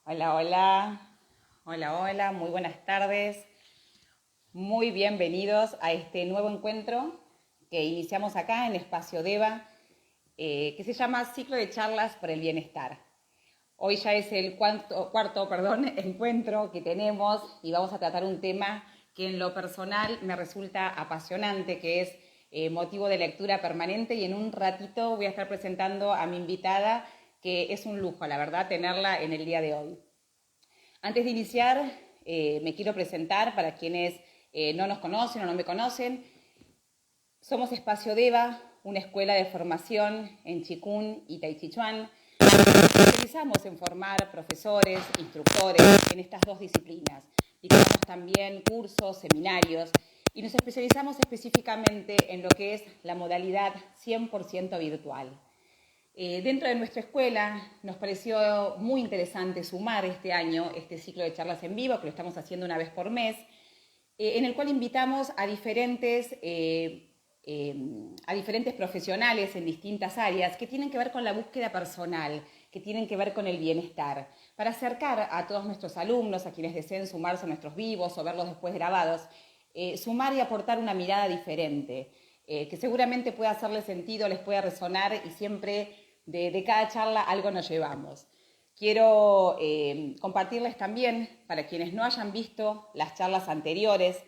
Hola, hola, hola, hola, muy buenas tardes, muy bienvenidos a este nuevo encuentro que iniciamos acá en Espacio Deva, que se llama Ciclo de Charlas por el Bienestar. Hoy ya es el cuarto encuentro que tenemos y vamos a tratar un tema que en lo personal me resulta apasionante, que es motivo de lectura permanente, y en un ratito voy a estar presentando a mi invitada, que es un lujo, la verdad, tenerla en el día de hoy. Antes de iniciar, me quiero presentar para quienes no nos conocen o no me conocen. Somos Espacio Deva, una escuela de formación en Chikun y Tai Chi Chuan. Nos especializamos en formar profesores, instructores en estas dos disciplinas. Dictamos también cursos, seminarios, y nos especializamos específicamente en lo que es la modalidad 100% virtual. Dentro de nuestra escuela nos pareció muy interesante sumar este año este ciclo de charlas en vivo, que lo estamos haciendo una vez por mes, en el cual invitamos a diferentes profesionales en distintas áreas que tienen que ver con la búsqueda personal, que tienen que ver con el bienestar, para acercar a todos nuestros alumnos, a quienes deseen sumarse a nuestros vivos o verlos después grabados, sumar y aportar una mirada diferente, que seguramente pueda hacerles sentido, les pueda resonar, y siempre de cada charla algo nos llevamos. Quiero compartirles también, para quienes no hayan visto las charlas anteriores,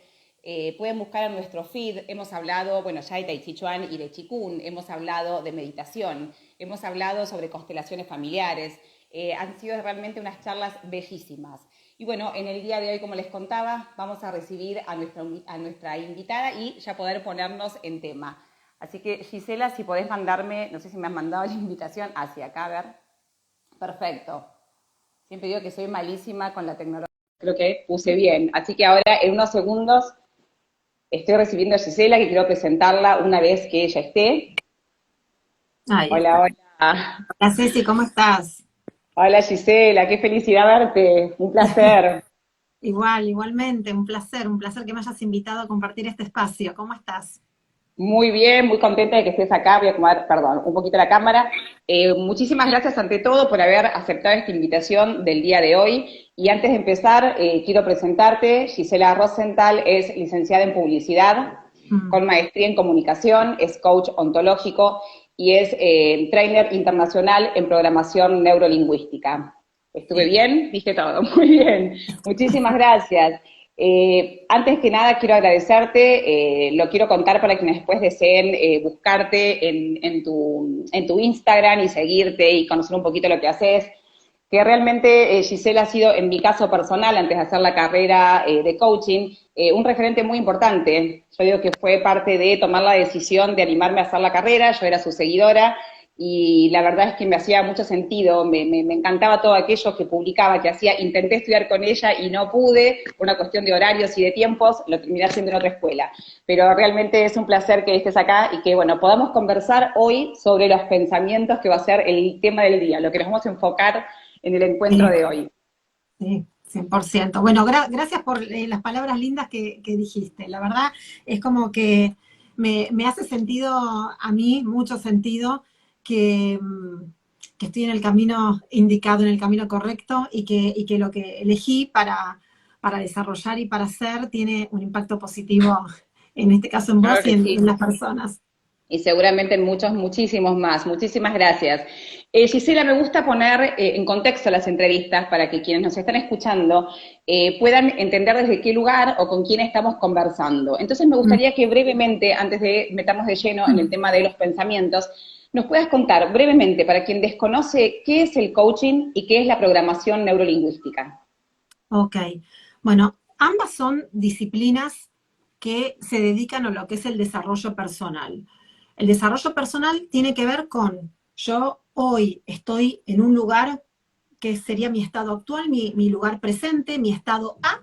pueden buscar en nuestro feed. Hemos hablado, bueno, ya de Tai Chi Chuan y de Qigong, hemos hablado de meditación, hemos hablado sobre constelaciones familiares, han sido realmente unas charlas bellísimas. Y bueno, en el día de hoy, como les contaba, vamos a recibir a nuestra invitada y ya poder ponernos en tema. Así que, Gisela, si podés mandarme, no sé si me has mandado la invitación hacia acá, a ver. Perfecto. Siempre digo que soy malísima con la tecnología. Creo que puse bien. Así que ahora, en unos segundos, estoy recibiendo a Gisela, que quiero presentarla una vez que ella esté. Ahí Hola, está. hola. Hola Ceci, ¿cómo estás? Hola, Gisela, qué felicidad verte. Un placer. Igualmente, un placer que me hayas invitado a compartir este espacio. ¿Cómo estás? Muy bien, muy contenta de que estés acá. Voy a tomar, perdón, un poquito la cámara. Muchísimas gracias ante todo por haber aceptado esta invitación del día de hoy. Y antes de empezar, quiero presentarte. Gisela Rosenthal es licenciada en publicidad, Mm, con maestría en comunicación, es coach ontológico y es trainer internacional en programación neurolingüística. ¿Estuve sí. bien? Dije todo. Muy bien. Muchísimas gracias. Antes que nada quiero agradecerte, lo quiero contar para quienes después deseen buscarte en tu Instagram y seguirte y conocer un poquito lo que haces, que realmente Gisela ha sido, en mi caso personal, antes de hacer la carrera de coaching, un referente muy importante. Yo digo que fue parte de tomar la decisión de animarme a hacer la carrera, yo era su seguidora, y la verdad es que me hacía mucho sentido, me encantaba todo aquello que publicaba, que hacía. Intenté estudiar con ella y no pude, por una cuestión de horarios y de tiempos, lo terminé haciendo en otra escuela. Pero realmente es un placer que estés acá y que, bueno, podamos conversar hoy sobre los pensamientos, que va a ser el tema del día, lo que nos vamos a enfocar en el encuentro Sí, de hoy. sí, 100%. Bueno, gracias por las palabras lindas que dijiste. La verdad es como que me hace sentido a mí, mucho sentido, que, que estoy en el camino indicado, en el camino correcto y que lo que elegí para desarrollar y para hacer tiene un impacto positivo, en este caso en Claro vos y que en sí. las personas. Y seguramente en muchos, muchísimos más. Muchísimas gracias. Gisela, me gusta poner en contexto las entrevistas para que quienes nos están escuchando puedan entender desde qué lugar o con quién estamos conversando. Entonces me Mm. gustaría que brevemente, antes de meternos de lleno en el tema de los pensamientos, nos puedas contar brevemente, para quien desconoce, qué es el coaching y qué es la programación neurolingüística. Ok, bueno, ambas son disciplinas que se dedican a lo que es el desarrollo personal. El desarrollo personal tiene que ver con yo hoy estoy en un lugar que sería mi estado actual, mi lugar presente, mi estado A,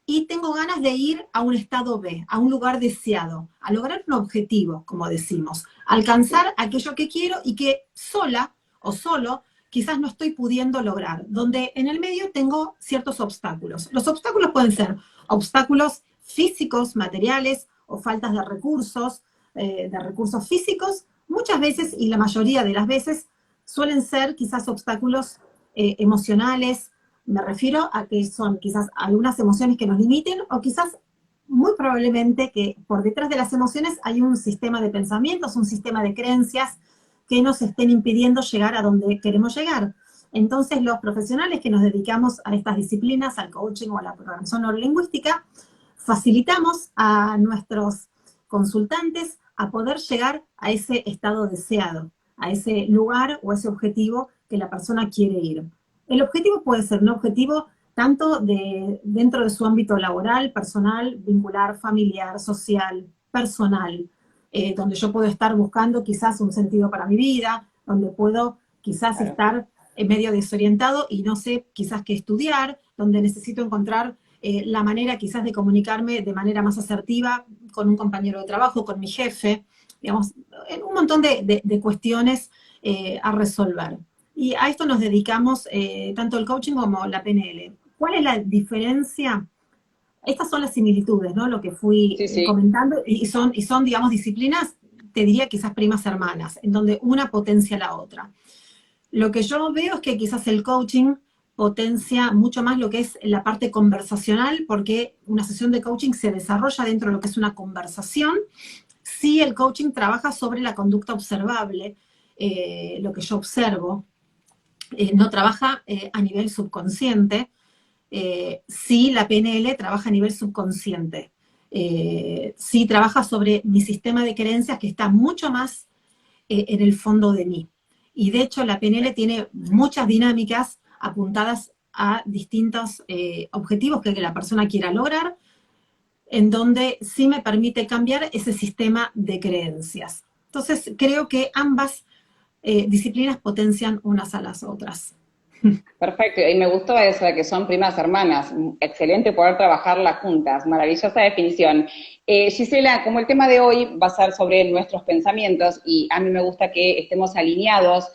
y tengo ganas de ir a un estado B, a un lugar deseado, a lograr un objetivo, como decimos, alcanzar aquello que quiero y que sola o solo quizás no estoy pudiendo lograr, donde en el medio tengo ciertos obstáculos. Los obstáculos pueden ser obstáculos físicos, materiales o faltas de recursos físicos, muchas veces y la mayoría de las veces suelen ser quizás obstáculos emocionales Me refiero a que son quizás algunas emociones que nos limiten o quizás muy probablemente que por detrás de las emociones hay un sistema de pensamientos, un sistema de creencias que nos estén impidiendo llegar a donde queremos llegar. Entonces, los profesionales que nos dedicamos a estas disciplinas, al coaching o a la programación neurolingüística, facilitamos a nuestros consultantes a poder llegar a ese estado deseado, a ese lugar o a ese objetivo que la persona quiere ir. El objetivo puede ser un objetivo tanto dentro de su ámbito laboral, personal, vincular, familiar, social, personal, donde yo puedo estar buscando quizás un sentido para mi vida, donde puedo quizás estar medio desorientado y no sé quizás qué estudiar, donde necesito encontrar la manera quizás de comunicarme de manera más asertiva con un compañero de trabajo, con mi jefe, digamos, un montón de cuestiones a resolver. Y a esto nos dedicamos tanto el coaching como la PNL. ¿Cuál es la diferencia? Estas son las similitudes, ¿no? Lo que fui comentando, y son, digamos, disciplinas, te diría quizás primas hermanas, en donde una potencia a la otra. Lo que yo veo es que quizás el coaching potencia mucho más lo que es la parte conversacional, porque una sesión de coaching se desarrolla dentro de lo que es una conversación. Sí, el coaching trabaja sobre la conducta observable, lo que yo observo, no trabaja a nivel subconsciente. Sí, la PNL trabaja a nivel subconsciente. Sí, trabaja sobre mi sistema de creencias que está mucho más en el fondo de mí. Y de hecho la PNL tiene muchas dinámicas apuntadas a distintos objetivos que la persona quiera lograr, en donde sí me permite cambiar ese sistema de creencias. Entonces creo que ambas disciplinas potencian unas a las otras. Perfecto, y me gustó eso de que son primas hermanas. Excelente poder trabajarlas juntas, maravillosa definición. Gisela, como el tema de hoy va a ser sobre nuestros pensamientos, y a mí me gusta que estemos alineados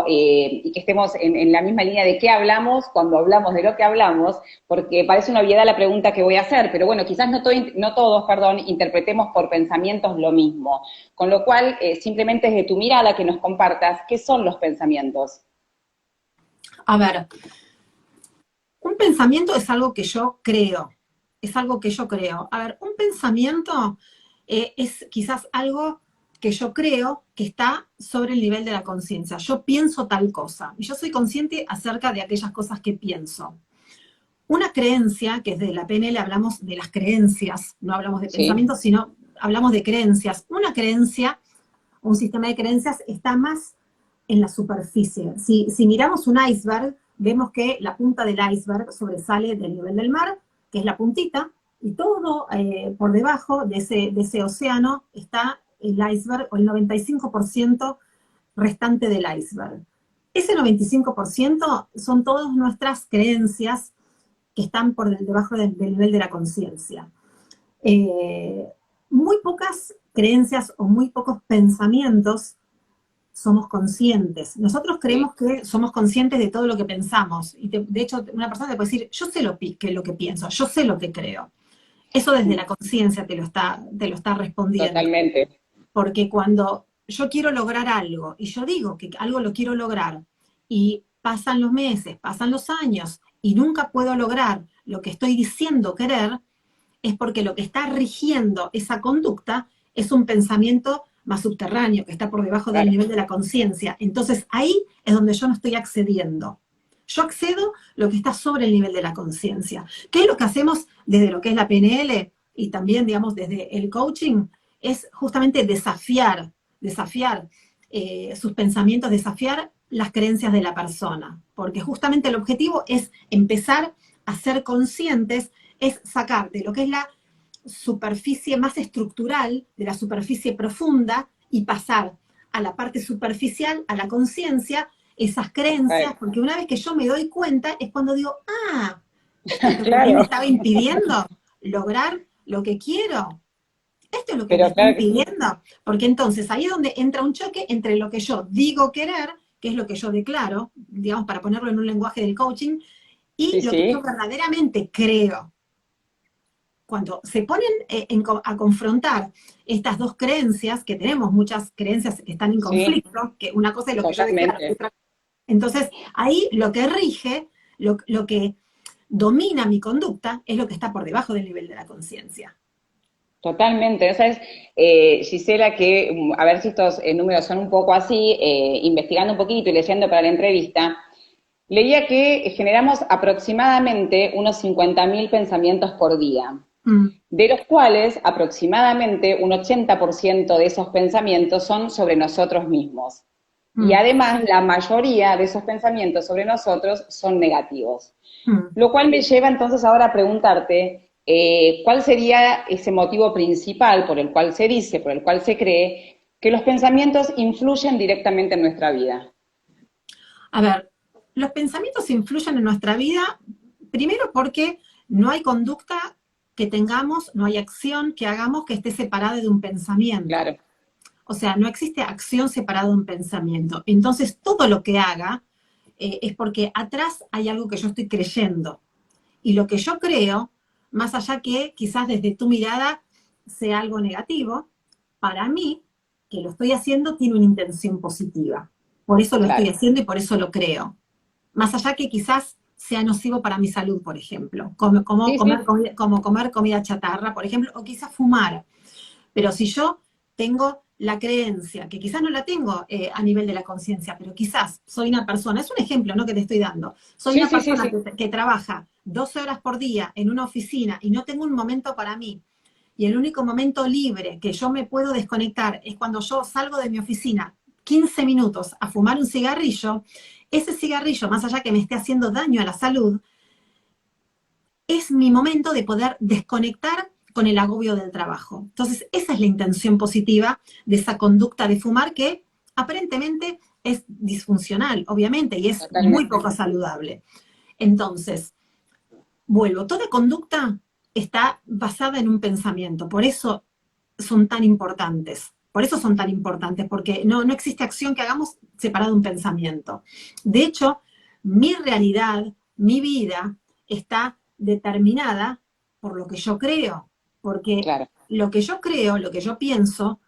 y que estemos en la misma línea de qué hablamos cuando hablamos de lo que hablamos, porque parece una obviedad la pregunta que voy a hacer, pero bueno, quizás no todos, interpretemos por pensamientos lo mismo. Con lo cual, simplemente desde tu mirada que nos compartas, ¿qué son los pensamientos? A ver, un pensamiento es algo que yo creo, es algo que yo creo. A ver, un pensamiento es quizás algo que yo creo que está sobre el nivel de la conciencia. Yo pienso tal cosa y yo soy consciente acerca de aquellas cosas que pienso. Una creencia, que desde la PNL hablamos de las creencias, no hablamos de pensamientos, sino hablamos de creencias. Una creencia, un sistema de creencias está más en la superficie. Si miramos un iceberg, vemos que la punta del iceberg sobresale del nivel del mar, que es la puntita, y todo por debajo de ese océano está el iceberg, o el 95% restante del iceberg. Ese 95% son todas nuestras creencias que están por debajo del nivel de la conciencia. Muy pocas creencias o muy pocos pensamientos somos conscientes. Nosotros creemos que somos conscientes de todo lo que pensamos. Y de hecho, una persona te puede decir, yo sé lo que pienso, yo sé lo que creo. Eso desde la conciencia te lo está respondiendo. Totalmente. Porque cuando yo quiero lograr algo, y yo digo que algo lo quiero lograr, y pasan los meses, pasan los años, y nunca puedo lograr lo que estoy diciendo querer, es porque lo que está rigiendo esa conducta es un pensamiento más subterráneo, que está por debajo del nivel de la conciencia. Entonces ahí es donde yo no estoy accediendo. Yo accedo lo que está sobre el nivel de la conciencia. ¿Qué es lo que hacemos desde lo que es la PNL y también, digamos, desde el coaching? Es justamente desafiar sus pensamientos, desafiar las creencias de la persona. Porque justamente el objetivo es empezar a ser conscientes, es sacar de lo que es la superficie más estructural, de la superficie profunda, y pasar a la parte superficial, a la conciencia, esas creencias, porque una vez que yo me doy cuenta es cuando digo, esto es lo que a mí me estaba impidiendo lograr lo que quiero. Esto es lo que me está impidiendo. Porque entonces ahí es donde entra un choque entre lo que yo digo querer, que es lo que yo declaro, digamos, para ponerlo en un lenguaje del coaching, y lo que yo verdaderamente creo. Cuando se ponen a confrontar estas dos creencias, que tenemos muchas creencias que están en conflicto, que una cosa es lo que yo declaro, entonces ahí lo que rige lo que domina mi conducta es lo que está por debajo del nivel de la conciencia. Totalmente. Esa Gisela, que a ver si estos números son un poco así, investigando un poquito y leyendo para la entrevista, leía que generamos aproximadamente unos 50.000 pensamientos por día, Mm, de los cuales aproximadamente un 80% de esos pensamientos son sobre nosotros mismos. Y mm, además la mayoría de esos pensamientos sobre nosotros son negativos. mm. Lo cual me lleva entonces ahora a preguntarte, ¿cuál sería ese motivo principal por el cual se dice, por el cual se cree, que los pensamientos influyen directamente en nuestra vida? A ver, los pensamientos influyen en nuestra vida, primero porque no hay conducta que tengamos, no hay acción que hagamos que esté separada de un pensamiento. Claro, O sea, no existe acción separada de un pensamiento. Entonces, todo lo que haga es porque atrás hay algo que yo estoy creyendo. Y lo que yo creo, más allá que quizás desde tu mirada sea algo negativo, para mí, que lo estoy haciendo, tiene una intención positiva. Por eso lo estoy claro. haciendo y por eso lo creo. Más allá que quizás sea nocivo para mi salud, por ejemplo, como Sí, sí, comer comida chatarra, por ejemplo, o quizás fumar. Pero si yo tengo la creencia, que quizás no la tengo a nivel de la conciencia, pero quizás soy una persona, es un ejemplo, ¿no? Que te estoy dando, soy sí, una sí, sí, persona sí, que trabaja 12 horas por día en una oficina y no tengo un momento para mí, y el único momento libre que yo me puedo desconectar es cuando yo salgo de mi oficina 15 minutos a fumar un cigarrillo, ese cigarrillo, más allá que me esté haciendo daño a la salud, es mi momento de poder desconectar con el agobio del trabajo. Entonces, esa es la intención positiva de esa conducta de fumar que aparentemente es disfuncional, obviamente, y es muy totalmente. poco saludable. Entonces, vuelvo, toda conducta está basada en un pensamiento, por eso son tan importantes. Por eso son tan importantes, porque no existe acción que hagamos separada de un pensamiento. De hecho, mi realidad, mi vida, está determinada por lo que yo creo, porque Claro, lo que yo creo, lo que yo pienso,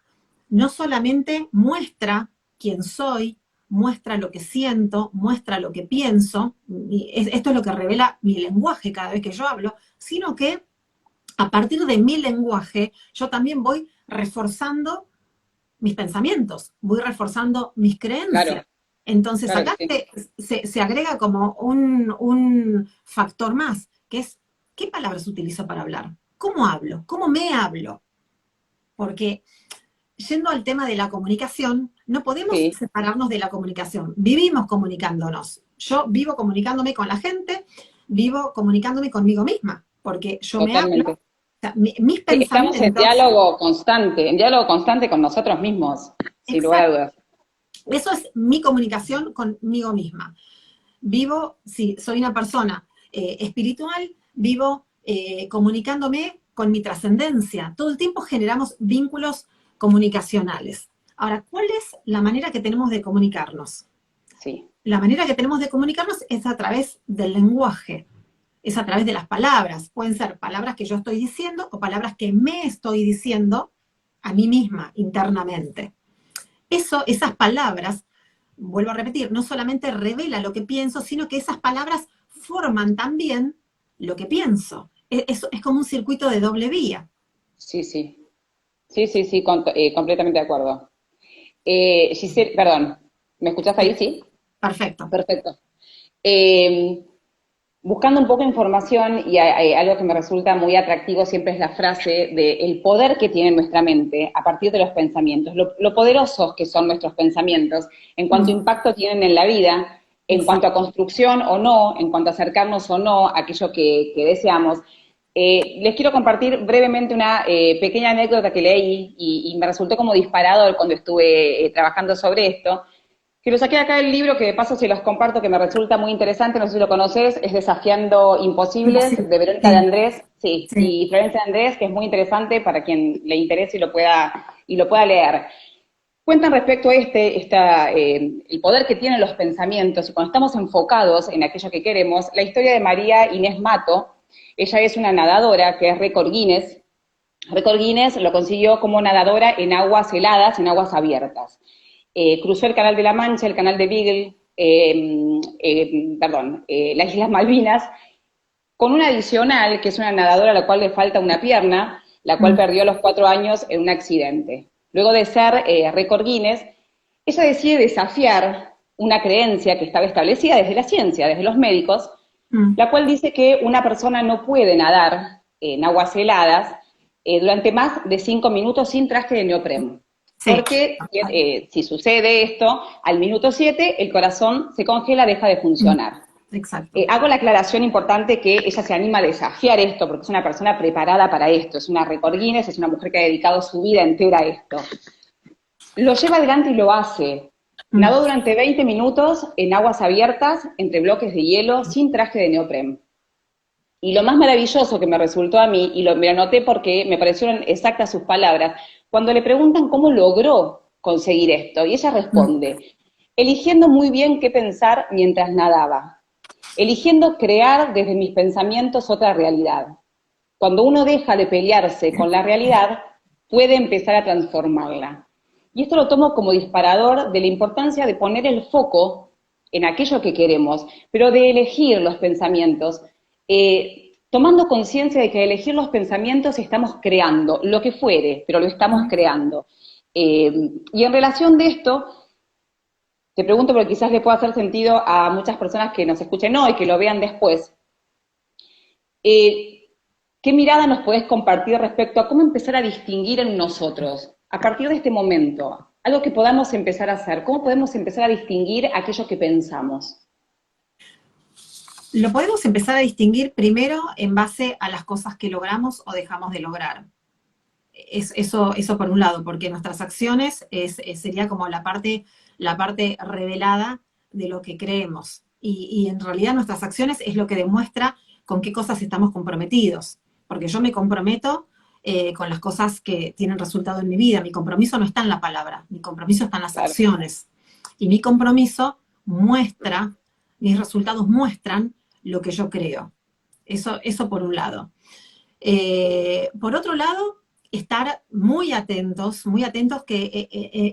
no solamente muestra quién soy, muestra lo que siento, muestra lo que pienso, y esto es lo que revela mi lenguaje cada vez que yo hablo, sino que a partir de mi lenguaje yo también voy reforzando mis pensamientos, voy reforzando mis claro, creencias. Entonces claro que acá sí. se agrega como un factor más, que es qué palabras utilizo para hablar, cómo hablo, cómo me hablo, porque yendo al tema de la comunicación, no podemos Sí, separarnos de la comunicación. Vivimos comunicándonos. Yo vivo comunicándome con la gente, vivo comunicándome conmigo misma, porque yo me hablo, totalmente. o sea, mis Sí, estamos pensamientos, en diálogo constante con nosotros mismos, sin lugar a exacto, dudas. eso es mi comunicación conmigo misma. Vivo, si soy una persona espiritual, vivo comunicándome con mi trascendencia. Todo el tiempo generamos vínculos comunicacionales. Ahora, ¿cuál es la manera que tenemos de comunicarnos? Sí, La manera que tenemos de comunicarnos es a través del lenguaje, es a través de las palabras. Pueden ser palabras que yo estoy diciendo o palabras que me estoy diciendo a mí misma internamente. Esas palabras, vuelvo a repetir, no solamente revela lo que pienso, sino que esas palabras forman también lo que pienso. Es como un circuito de doble vía. sí, sí. Sí, sí, sí, completamente de acuerdo. Giselle, perdón, ¿me escuchás ahí? Sí, Sí. perfecto. Perfecto. Eh, Buscando un poco de información y algo que me resulta muy atractivo siempre es la frase de el poder que tiene nuestra mente a partir de los pensamientos, lo poderosos que son nuestros pensamientos en cuanto a Mm, impacto tienen en la vida, en cuanto a exacto. construcción o no, en cuanto a acercarnos o no a aquello que deseamos. Les quiero compartir brevemente una pequeña anécdota que leí y me resultó como disparador cuando estuve trabajando sobre esto, que lo saqué acá del libro, que de paso se los comparto, que me resulta muy interesante, no sé si lo conoces, es Desafiando Imposibles, Sí, de Verónica de sí, Andrés, sí, sí. y Florencia de Andrés, que es muy interesante para quien le interese y lo pueda leer. Cuentan respecto a el poder que tienen los pensamientos, y cuando estamos enfocados en aquello que queremos, la historia de María Inés Mato. Ella es una nadadora que es récord Guinness. Récord Guinness lo consiguió como nadadora en aguas heladas, en aguas abiertas. Cruzó el Canal de la Mancha, el Canal de Beagle, las Islas Malvinas, con una adicional, que es una nadadora a la cual le falta una pierna, la cual perdió a los 4 años en un accidente. Luego de ser récord Guinness, ella decide desafiar una creencia que estaba establecida desde la ciencia, desde los médicos, Mm, la cual dice que una persona no puede nadar en aguas heladas durante más de 5 minutos sin traje de neopreno. sí, Porque si sucede esto, al minuto 7 el corazón se congela, deja de mm, funcionar. exacto. Hago la aclaración importante que ella se anima a desafiar esto, porque es una persona preparada para esto, es una récord Guinness, es una mujer que ha dedicado su vida entera a esto. Lo lleva adelante y lo hace. Mm, Nadó durante 20 minutos en aguas abiertas, entre bloques de hielo, sin traje de neopren. Y lo más maravilloso que me resultó a mí, y me lo noté porque me parecieron exactas sus palabras, cuando le preguntan cómo logró conseguir esto, y ella mm, responde, eligiendo muy bien qué pensar mientras nadaba, eligiendo crear desde mis pensamientos otra realidad. Cuando uno deja de pelearse con la realidad, puede empezar a transformarla. Y esto lo tomo como disparador de la importancia de poner el foco en aquello que queremos, pero de elegir los pensamientos, tomando conciencia de que al elegir los pensamientos estamos creando lo que fuere, pero lo estamos mm. creando. Y en relación de esto, te pregunto porque quizás le pueda hacer sentido a muchas personas que nos escuchen hoy, que lo vean después. Eh, ¿Qué mirada nos podés compartir respecto a cómo empezar a distinguir en nosotros, a partir de este momento, algo que podamos empezar a hacer? ¿Cómo podemos empezar a distinguir aquello que pensamos? Lo podemos empezar a distinguir primero en base a las cosas que logramos o dejamos de lograr. Eso por un lado, porque nuestras acciones sería como la parte revelada de lo que creemos. Y en realidad nuestras acciones es lo que demuestra con qué cosas estamos comprometidos. Porque yo me comprometo con las cosas que tienen resultado en mi vida. Mi compromiso no está en la palabra, mi compromiso está en las Claro, acciones. Y mi compromiso muestra, mis resultados muestran lo que yo creo. Eso por un lado. Por otro lado, estar muy atentos que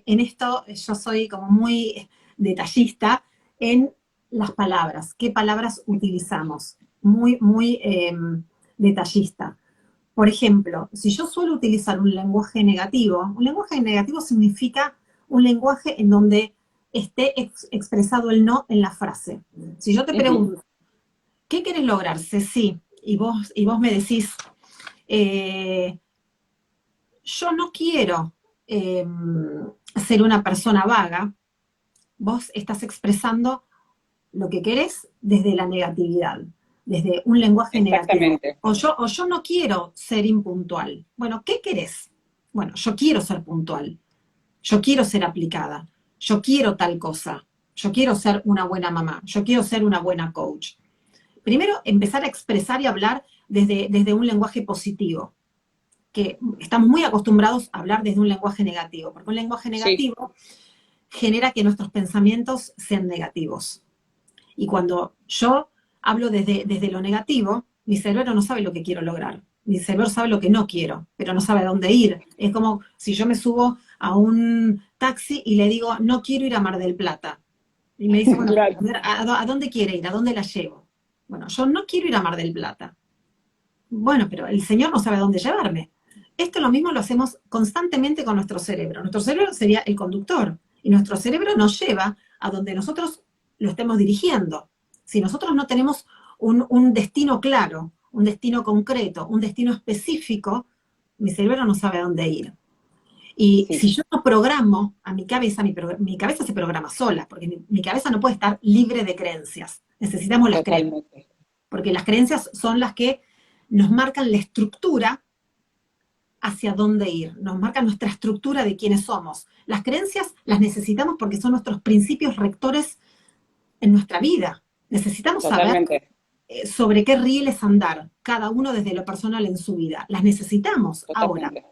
en esto yo soy como muy detallista en las palabras, qué palabras utilizamos, muy detallista. Por ejemplo, si yo suelo utilizar un lenguaje negativo significa un lenguaje en donde esté expresado el no en la frase. Si yo te ujú, pregunto, ¿qué querés lograr, Ceci? Y vos me decís, eh, yo no quiero eh, ser una persona vaga, vos estás expresando lo que querés desde la negatividad, desde un lenguaje negativo. exactamente, O yo no quiero ser impuntual. Bueno, ¿qué querés? Bueno, yo quiero ser puntual, yo quiero ser aplicada, yo quiero tal cosa, yo quiero ser una buena mamá, yo quiero ser una buena coach. Primero, empezar a expresar y hablar desde un lenguaje positivo, que estamos muy acostumbrados a hablar desde un lenguaje negativo, porque un lenguaje sí, negativo genera que nuestros pensamientos sean negativos. Y cuando yo hablo desde lo negativo, mi cerebro no sabe lo que quiero lograr. Mi cerebro sabe lo que no quiero, pero no sabe a dónde ir. Es como si yo me subo a un taxi y le digo, no quiero ir a Mar del Plata. Y me dice, bueno, claro, ¿a dónde quiere ir? ¿A dónde la llevo? Bueno, yo no quiero ir a Mar del Plata. Bueno, pero el Señor no sabe a dónde llevarme. Esto lo mismo lo hacemos constantemente con nuestro cerebro. Nuestro cerebro sería el conductor y nuestro cerebro nos lleva a donde nosotros lo estemos dirigiendo. Si nosotros no tenemos un destino claro, un destino concreto, un destino específico, mi cerebro no sabe a dónde ir. Y sí, si yo no programo a mi cabeza, mi cabeza se programa sola, porque mi cabeza no puede estar libre de creencias. Necesitamos las creencias, totalmente, porque las creencias son las que nos marcan la estructura hacia dónde ir, nos marcan nuestra estructura de quiénes somos. Las creencias las necesitamos porque son nuestros principios rectores en nuestra vida. Necesitamos saber totalmente, sobre qué rieles andar, cada uno desde lo personal en su vida. Las necesitamos. Ahora, totalmente,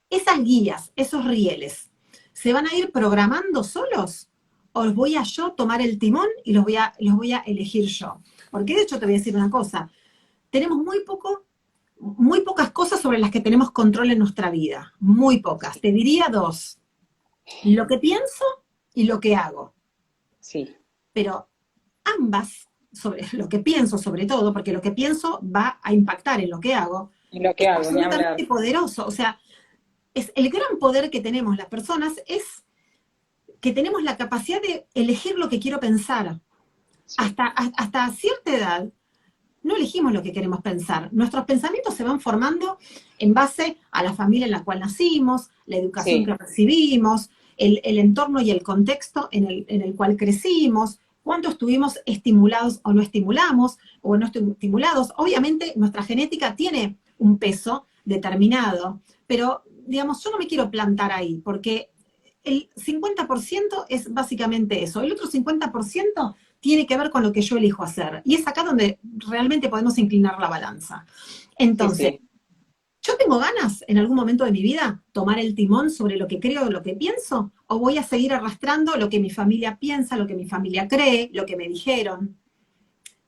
esas guías, esos rieles, ¿se van a ir programando solos? ¿O los voy a yo tomar el timón y los voy a elegir yo? Porque de hecho te voy a decir una cosa, tenemos muy pocas cosas sobre las que tenemos control en nuestra vida, muy pocas. Te diría dos, lo que pienso y lo que hago. sí, pero ambas, sobre lo que pienso sobre todo, porque lo que pienso va a impactar en lo que hago, Y lo que es hago, ni hablar. absolutamente poderoso. O sea, es el gran poder que tenemos las personas es que tenemos la capacidad de elegir lo que quiero pensar. Sí, Hasta cierta edad no elegimos lo que queremos pensar. Nuestros pensamientos se van formando en base a la familia en la cual nacimos, la educación que sí, recibimos, el entorno y el contexto en el cual crecimos, cuánto estuvimos estimulados o no estimulados. Obviamente nuestra genética tiene un peso determinado, pero digamos, yo no me quiero plantar ahí, porque el 50% es básicamente eso. El otro 50% tiene que ver con lo que yo elijo hacer. Y es acá donde realmente podemos inclinar la balanza. sí, Entonces, sí, ¿yo tengo ganas en algún momento de mi vida tomar el timón sobre lo que creo, lo que pienso? ¿O voy a seguir arrastrando lo que mi familia piensa, lo que mi familia cree, lo que me dijeron?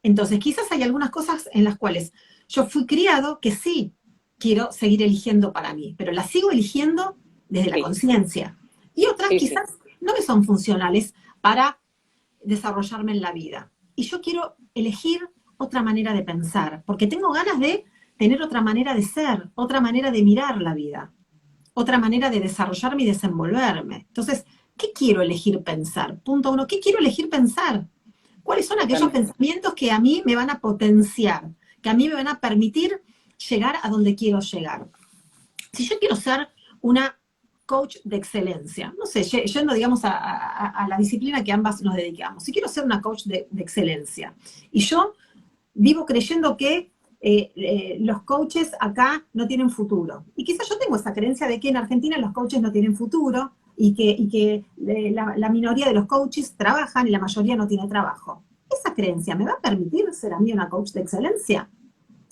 Entonces, quizás hay algunas cosas en las cuales yo fui criado que sí quiero seguir eligiendo para mí, pero las sigo eligiendo desde la sí, conciencia. Y otras sí, sí, quizás no me son funcionales para desarrollarme en la vida. Y yo quiero elegir otra manera de pensar, porque tengo ganas de tener otra manera de ser, otra manera de mirar la vida, otra manera de desarrollarme y desenvolverme. Entonces, ¿qué quiero elegir pensar? Punto uno, ¿qué quiero elegir pensar? ¿Cuáles son aquellos totalmente. pensamientos que a mí me van a potenciar, que a mí me van a permitir llegar a donde quiero llegar? Si yo quiero ser una coach de excelencia, no sé, yendo, digamos, a la disciplina que ambas nos dedicamos, si quiero ser una coach de excelencia, y yo vivo creyendo que los coaches acá no tienen futuro, y quizás yo tengo esa creencia de que en Argentina los coaches no tienen futuro, y que la minoría de los coaches trabajan y la mayoría no tiene trabajo. ¿Esa creencia me va a permitir ser a mí una coach de excelencia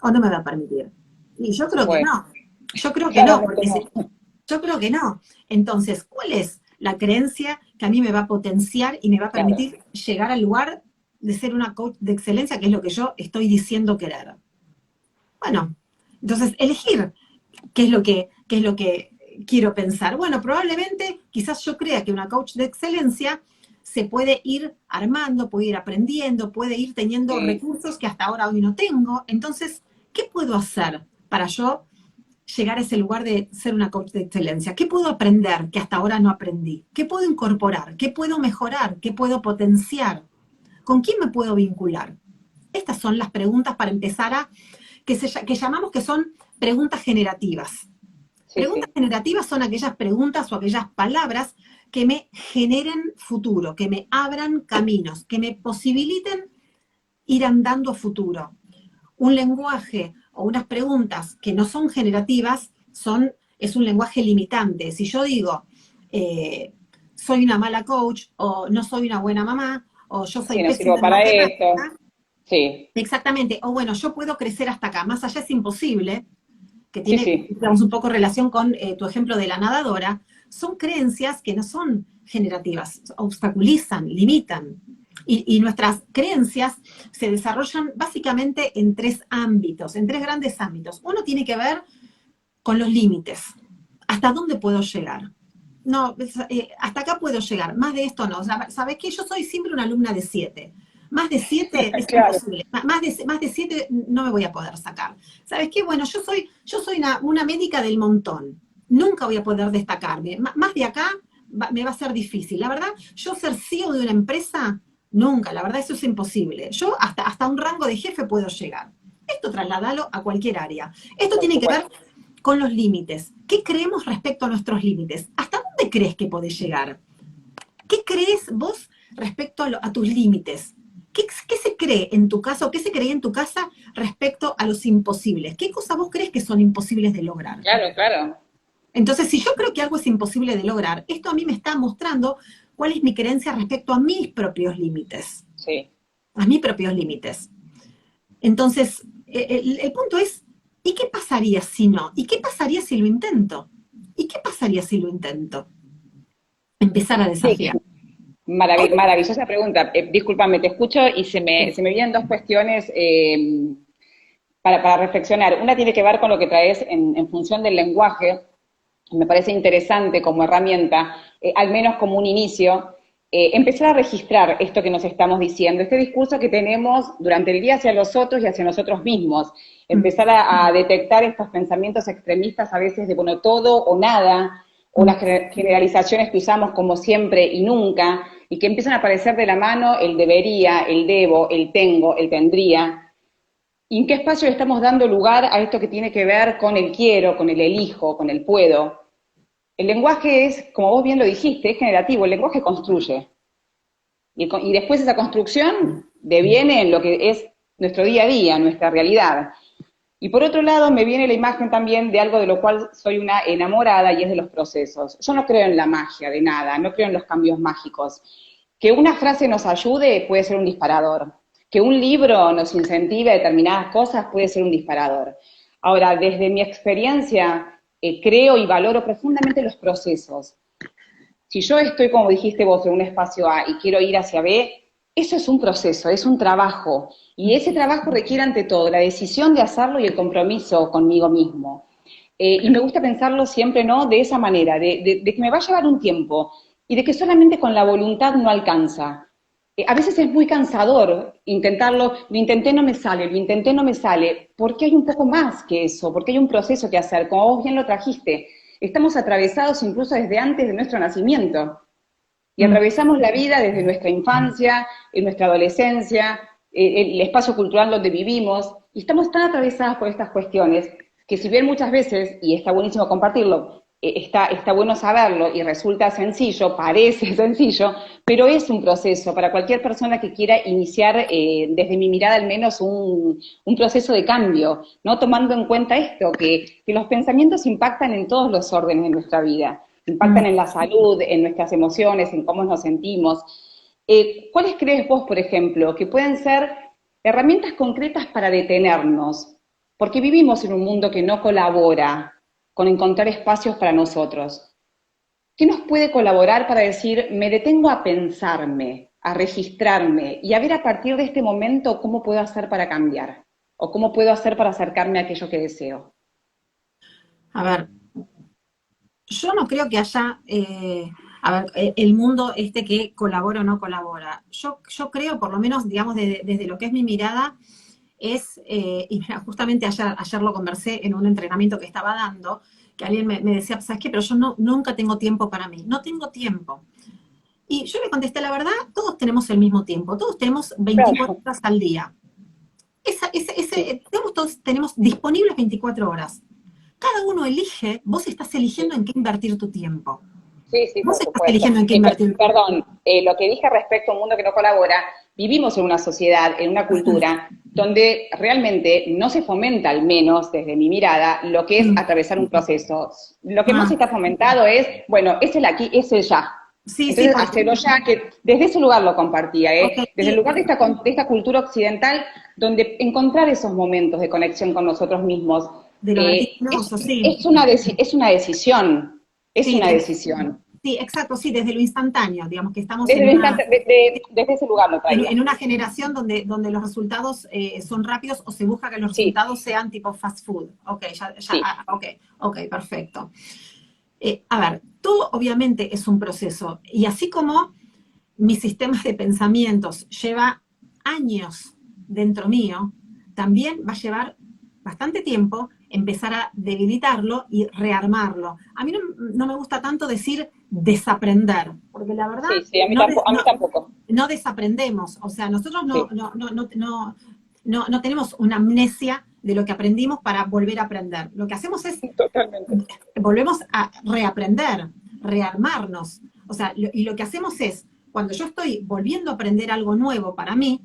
o no me va a permitir? Y yo creo que Bueno, no. Yo creo que no, claramente porque no. yo creo que no. Entonces, ¿cuál es la creencia que a mí me va a potenciar y me va a Claro, permitir llegar al lugar de ser una coach de excelencia, que es lo que yo estoy diciendo querer? Bueno, entonces elegir qué es lo que quiero pensar. Bueno, probablemente quizás yo crea que una coach de excelencia se puede ir armando, puede ir aprendiendo, puede ir teniendo sí, recursos que hasta ahora hoy no tengo. Entonces, ¿qué puedo hacer para yo llegar a ese lugar de ser una coach de excelencia? ¿Qué puedo aprender que hasta ahora no aprendí? ¿Qué puedo incorporar? ¿Qué puedo mejorar? ¿Qué puedo potenciar? ¿Con quién me puedo vincular? Estas son las preguntas para empezar que llamamos que son preguntas generativas. sí, Preguntas sí, generativas son aquellas preguntas o aquellas palabras que me generen futuro, que me abran caminos, que me posibiliten ir andando a futuro. Un lenguaje o unas preguntas que no son generativas es un lenguaje limitante. Si yo digo, eh, soy una mala coach, o no soy una buena mamá, o yo soy sí, no pésima sirvo en para esto. matemática, Sí, exactamente, o bueno, yo puedo crecer hasta acá, más allá es imposible, que sí, tiene, sí, digamos, un poco relación con tu ejemplo de la nadadora, son creencias que no son generativas, obstaculizan, limitan. Y nuestras creencias se desarrollan básicamente en tres ámbitos, en tres grandes ámbitos. Uno tiene que ver con los límites. ¿Hasta dónde puedo llegar? No, hasta acá puedo llegar, más de esto no. ¿Sabes qué? Yo soy siempre una alumna de 7. Más de 7 es claro. imposible. Más de 7 no me voy a poder sacar. ¿Sabes qué? Bueno, yo soy una médica del montón. Nunca voy a poder destacarme. Más de acá me va a ser difícil. La verdad, yo ser CEO de una empresa, nunca. La verdad, eso es imposible. Yo hasta un rango de jefe puedo llegar. Esto trasladalo a cualquier área. Esto Por tiene que ver supuesto. con los límites. ¿Qué creemos respecto a nuestros límites? ¿Hasta dónde crees que podés llegar? ¿Qué crees vos respecto a tus límites? ¿Qué se cree en tu casa o qué se cree en tu casa respecto a los imposibles? ¿Qué cosas vos crees que son imposibles de lograr? Claro, claro. Entonces, si yo creo que algo es imposible de lograr, esto a mí me está mostrando cuál es mi creencia respecto a mis propios límites. Sí. A mis propios límites. Entonces, el punto es, ¿y qué pasaría si no? ¿Y qué pasaría si lo intento? ¿Y qué pasaría si lo intento? Empezar a Sí, desafiar. maravillosa pregunta. Discúlpame, te escucho y Sí, se me vienen dos cuestiones para reflexionar. Una tiene que ver con lo que traes en función del lenguaje. Me parece interesante como herramienta, al menos como un inicio, empezar a registrar esto que nos estamos diciendo, este discurso que tenemos durante el día hacia los otros y hacia nosotros mismos. Empezar a detectar estos pensamientos extremistas a veces de, bueno, todo o nada, o las generalizaciones que usamos como siempre y nunca, y que empiezan a aparecer de la mano el debería, el debo, el tengo, el tendría. ¿Y en qué espacio le estamos dando lugar a esto que tiene que ver con el quiero, con el elijo, con el puedo? El lenguaje es, como vos bien lo dijiste, es generativo, el lenguaje construye. Y después esa construcción deviene en lo que es nuestro día a día, nuestra realidad. Y por otro lado me viene la imagen también de algo de lo cual soy una enamorada y es de los procesos. Yo no creo en la magia de nada, no creo en los cambios mágicos. Que una frase nos ayude puede ser un disparador. Que un libro nos incentive a determinadas cosas puede ser un disparador. Ahora, desde mi experiencia, creo y valoro profundamente los procesos. Si yo estoy, como dijiste vos, en un espacio A y quiero ir hacia B, eso es un proceso, es un trabajo. Y ese trabajo requiere ante todo la decisión de hacerlo y el compromiso conmigo mismo. Y me gusta pensarlo siempre, ¿no?, de esa manera, de que me va a llevar un tiempo y de que solamente con la voluntad no alcanza. A veces es muy cansador intentarlo, lo intenté, no me sale, lo intenté, no me sale, porque hay un poco más que eso, porque hay un proceso que hacer, como vos bien lo trajiste. Estamos atravesados incluso desde antes de nuestro nacimiento. Y atravesamos la vida desde nuestra infancia, en nuestra adolescencia, el espacio cultural donde vivimos, y estamos tan atravesadas por estas cuestiones que si bien muchas veces, y está buenísimo compartirlo, está bueno saberlo y resulta sencillo, parece sencillo, pero es un proceso para cualquier persona que quiera iniciar, desde mi mirada al menos, un proceso de cambio, ¿no? Tomando en cuenta esto, que los pensamientos impactan en todos los órdenes de nuestra vida, impactan en la salud, en nuestras emociones, en cómo nos sentimos. ¿Cuáles crees vos, por ejemplo, que pueden ser herramientas concretas para detenernos? Porque vivimos en un mundo que no colabora con encontrar espacios para nosotros. ¿Qué nos puede colaborar para decir, me detengo a pensarme, a registrarme y a ver a partir de este momento cómo puedo hacer para cambiar? O cómo puedo hacer para acercarme a aquello que deseo. A ver, yo no creo que haya, a ver, el mundo este que colabora o no colabora. Yo creo, por lo menos, digamos, desde lo que es mi mirada, y mira, justamente ayer lo conversé en un entrenamiento que estaba dando, que alguien me decía, ¿sabes qué? Pero yo nunca tengo tiempo para mí. No tengo tiempo. Y yo le contesté, la verdad, todos tenemos el mismo tiempo, todos tenemos 24 Claro. horas al día. Digamos, todos tenemos disponibles 24 horas. Cada uno elige, vos estás eligiendo en qué invertir tu tiempo. Sí, sí, Vos por estás supuesto. eligiendo en qué invertir tu tiempo. Perdón, lo que dije respecto a un mundo que no colabora, vivimos en una sociedad, en una cultura, donde realmente no se fomenta, al menos desde mi mirada, lo que es atravesar un proceso. Lo que más Ah, está fomentado es, bueno, es el aquí, es el ya. sí, sí, Entonces, porque, hacerlo ya, que desde ese lugar lo compartía, ok, desde el lugar de esta cultura occidental, donde encontrar esos momentos de conexión con nosotros mismos de lo vertiginoso, sí, es una decisión, es sí, una decisión. sí, exacto, sí, desde lo instantáneo, digamos que estamos Desde, desde ese lugar lo traía. en una generación donde los resultados son rápidos o se busca que los Sí, resultados sean tipo fast food. Ok, sí, ok, perfecto. A ver, todo obviamente es un proceso y así como mi sistema de pensamientos lleva años dentro mío, también va a llevar bastante tiempo empezar a debilitarlo y rearmarlo. A mí no me gusta tanto decir desaprender, porque la verdad sí, sí, a mí tampoco. no desaprendemos, o sea, nosotros Sí, no tenemos una amnesia de lo que aprendimos para volver a aprender. Lo que hacemos es totalmente. volvemos a reaprender, rearmarnos. O sea, y lo que hacemos es, cuando yo estoy volviendo a aprender algo nuevo para mí,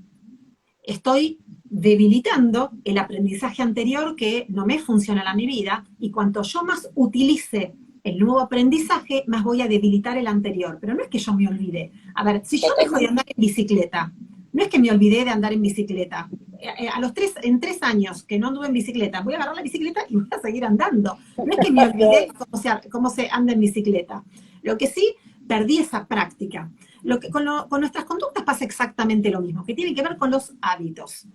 estoy debilitando el aprendizaje anterior que no me funciona en mi vida, y cuanto yo más utilice el nuevo aprendizaje, más voy a debilitar el anterior. Pero no es que yo me olvide. A ver, si yo dejo de Totalmente. andar en bicicleta, no es que me olvidé de andar en bicicleta. En 3 años que no anduve en bicicleta, voy a agarrar la bicicleta y voy a seguir andando. No es que me olvidé cómo se anda en bicicleta. Lo que sí, perdí esa práctica. Con nuestras conductas pasa exactamente lo mismo, que tiene que ver con los hábitos.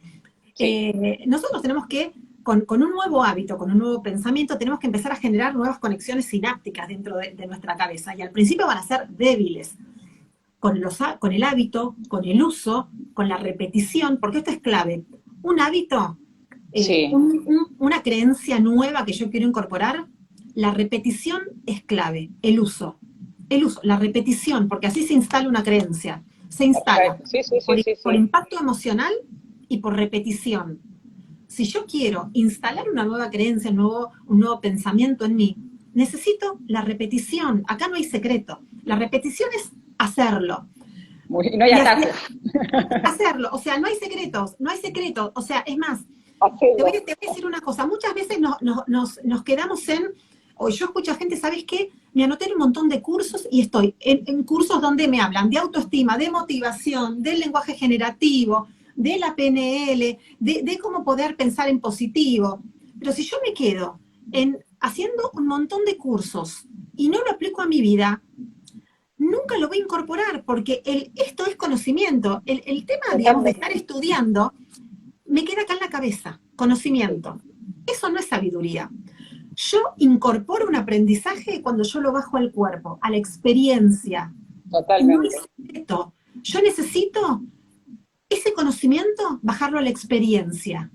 Sí, Nosotros tenemos que, con un nuevo hábito, con un nuevo pensamiento, tenemos que empezar a generar nuevas conexiones sinápticas dentro de nuestra cabeza. Y al principio van a ser débiles. con el hábito, con el uso, con la repetición, porque esto es clave. Un hábito, Sí, una creencia nueva que yo quiero incorporar, la repetición es clave, el uso, la repetición, porque así se instala una creencia, se instala perfecto. Sí, sí, sí, sí, por sí. impacto emocional y por repetición. Si yo quiero instalar una nueva creencia, un nuevo pensamiento en mí, necesito la repetición. Acá no hay secreto. La repetición es hacerlo. No hay Y así, atajos. hacerlo. O sea, no hay secretos, no hay secretos. O sea, es más, Hacerlo. te voy a decir una cosa. Muchas veces nos quedamos en, o yo escucho a gente, ¿sabes qué? Me anoté en un montón de cursos y estoy en cursos donde me hablan de autoestima, de motivación, del lenguaje generativo, de la PNL, de cómo poder pensar en positivo. Pero si yo me quedo haciendo un montón de cursos y no lo aplico a mi vida, nunca lo voy a incorporar porque esto es conocimiento. El tema, digamos, de estar Totalmente. estudiando me queda acá en la cabeza, conocimiento. Eso no es sabiduría. Yo incorporo un aprendizaje cuando yo lo bajo al cuerpo, a la experiencia. Y no es Totalmente. secreto. Yo necesito ese conocimiento, bajarlo a la experiencia,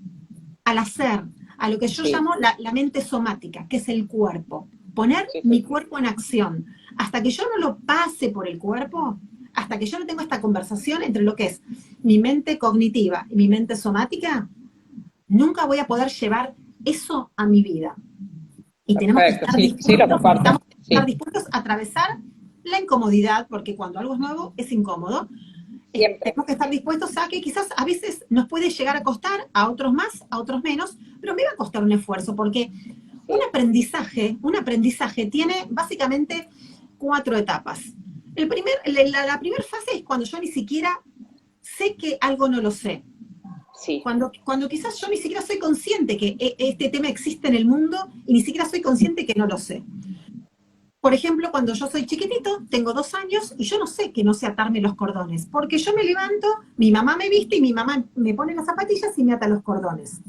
al hacer, a lo que yo Sí, llamo la mente somática, que es el cuerpo. Poner sí, mi sí. cuerpo en acción. Hasta que yo no lo pase por el cuerpo, hasta que yo no tengo esta conversación entre lo que es mi mente cognitiva y mi mente somática, nunca voy a poder llevar eso a mi vida. Y tenemos que Perfecto. estar Sí, sí, lo dispuestos, comparto. estamos que estar Sí, dispuestos a atravesar la incomodidad, porque cuando algo es nuevo es incómodo. siempre. Tenemos que estar dispuestos a que quizás a veces nos puede llegar a costar, a otros más, a otros menos, pero me va a costar un esfuerzo, porque Sí. un aprendizaje tiene básicamente 4 etapas. La primera fase es cuando yo ni siquiera sé que algo no lo sé. Sí. Cuando quizás yo ni siquiera soy consciente que este tema existe en el mundo y ni siquiera soy consciente que no lo sé. Por ejemplo, cuando yo soy chiquitito, tengo 2 años y yo no sé que no sé atarme los cordones, porque yo me levanto, mi mamá me viste y mi mamá me pone las zapatillas y me ata los cordones.